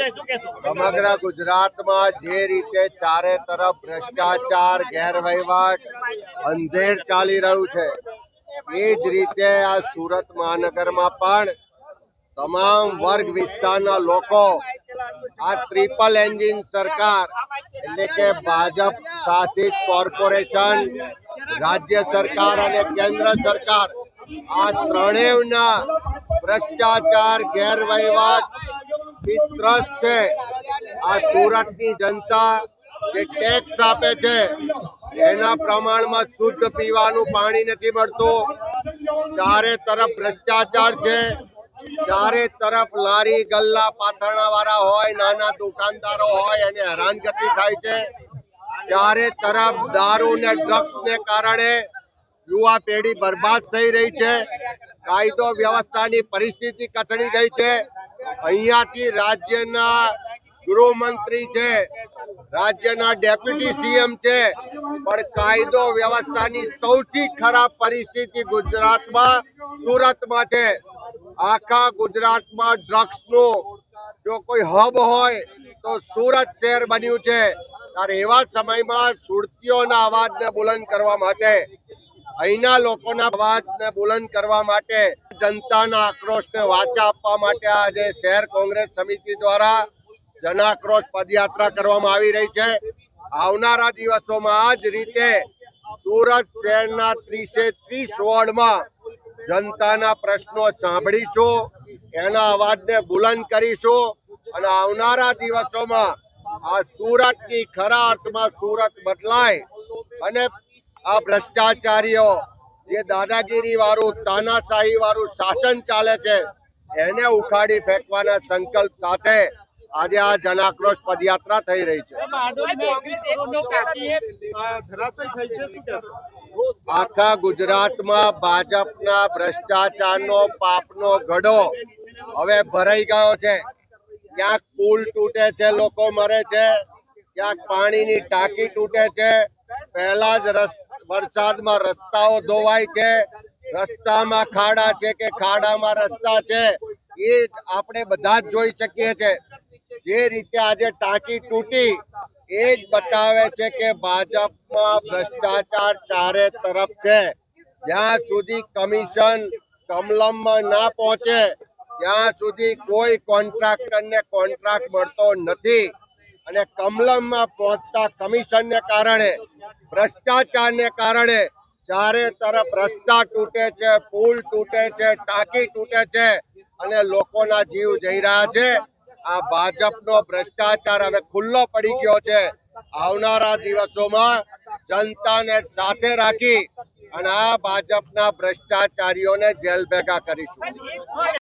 સમગ્ર ગુજરાતમાં જે રીતે ચારે તરફ ભ્રષ્ટાચાર ગેરવહીવટ અંધેર ચાલી રહ્યું છે, એ જ રીતે આ સુરત મહાનગરમાં પણ તમામ વર્ગ વિસ્તારના લોકો આ ટ્રિપલ એન્જિન સરકાર એટલે કે ભાજપ શાસિત કોર્પોરેશન, રાજ્ય સરકાર અને કેન્દ્ર સરકાર આ ત્રણેયના ભ્રષ્ટાચાર ગેરવહીવટ થી ત્રસ્ત છે। આ સુરતની જનતા જે ટેક્સ આપે છે એના પ્રમાણમાં શુદ્ધ પીવાનું પાણી નથી મળતું। ચારે તરફ ભ્રષ્ટાચાર છે, ચારે તરફ લારી ગલ્લા પાથરણા વાળા હોય, નાના દુકાનદારો હોય અને હેરાનગતિ થાય છે। ચારે તરફ દારૂ ને ડ્રગ્સ ને કારણે યુવા પેઢી બરબાદ થઈ રહી છે। કાયદો વ્યવસ્થાની પરિસ્થિતિ કથળી ગઈ છે। અહીંયાથી રાજ્યના ગૃહમંત્રી છે, રાજ્યના ડેપ્યુટી સીએમ છે, પણ કાયદો વ્યવસ્થાની સૌથી ખરાબ પરિસ્થિતિ ગુજરાતમાં સુરતમાં છે। આખા ગુજરાતમાં ડ્રગ્સનું જો કોઈ હબ હોય તો સુરત શહેર બન્યું છે। ત્યારે એવા સમયમાં સુરતીઓના અવાજને બુલંદ કરવા માટે, અહીંના લોકોના અવાજને બુલંદ કરવા માટે, જનતાના આક્રોશને વાચા આપવા માટે આજે શહેર કોંગ્રેસ સમિતિ દ્વારા જનાક્રોશ પદયાત્રા કરવામાં આવી રહી છે। આવનારા દિવસોમાં આ જ રીતે સુરત શહેરના 30 વોર્ડમાં જનતાના પ્રશ્નો સાંભળીશું, એના અવાજને બુલંદ કરીશું અને આવનારા દિવસોમાં આ સુરતની ખરા અર્થમાં સુરત બદલાય અને આ ભ્રષ્ટાચારીઓ જે દાદાગીરી વાળું તાનાશાહી વાળું શાસન ચાલે છે એને ઉખાડી ફેંકવાના સંકલ્પ સાથે આજે આ જનાક્રોશ પદયાત્રા થઈ રહી છે। આખા ગુજરાતમાં ભાજપના ભ્રષ્ટાચારનો પાપનો ગડો હવે ભરાઈ ગયો છે। ક્યાંક પુલ તૂટે છે, લોકો મરે છે, ક્યાંક પાણીની ટાંકી તૂટે છે, પહેલા જ વરસાદમાં રસ્તાઓ ધોવાય છે, રસ્તામાં ખાડા છે કે ખાડામાં રસ્તા છે એ આપણે બધા જ જોઈ શકીએ છીએ। જે રીતે આજે ટાંકી તૂટી એ જ બતાવે છે કે ભાજપમાં ભ્રષ્ટાચાર ચારે તરફ છે। જ્યાં સુધી કમિશન કમલમમાં ના પહોંચે ત્યાં સુધી કોઈ કોન્ટ્રાક્ટરને કોન્ટ્રાક્ટ મળતો નથી અને કમલમમાં પહોંચતા કમિશનને કારણે, ભ્રષ્ટાચારને કારણે ચારે તરફ રસ્તા તૂટે છે, પુલ તૂટે છે, ટાંકી તૂટે છે અને લોકોના જીવ જઈ રહ્યા છે। આ ભાજપનો ભ્રષ્ટાચાર હવે ખુલ્લો પડી ગયો છે। આવનારા દિવસોમાં જનતાને સાથે રાખી અને આ ભાજપના ભ્રષ્ટાચારીઓને જેલ ભેગા કરીશું।